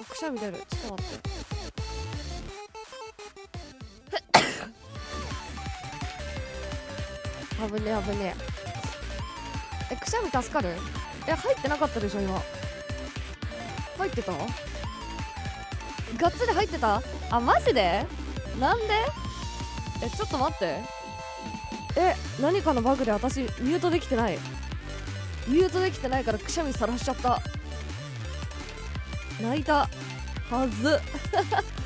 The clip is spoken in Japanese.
くしゃみ出る。ちょっと待って。危ねえ危ねえ。くしゃみ助かる？入ってなかったでしょ今。入ってた？がっつり入ってた？あ、マジで？なんで？ちょっと待って。何かのバグで私ミュートできてない。ミュートできてないからくしゃみさらしちゃった。泣いたはず。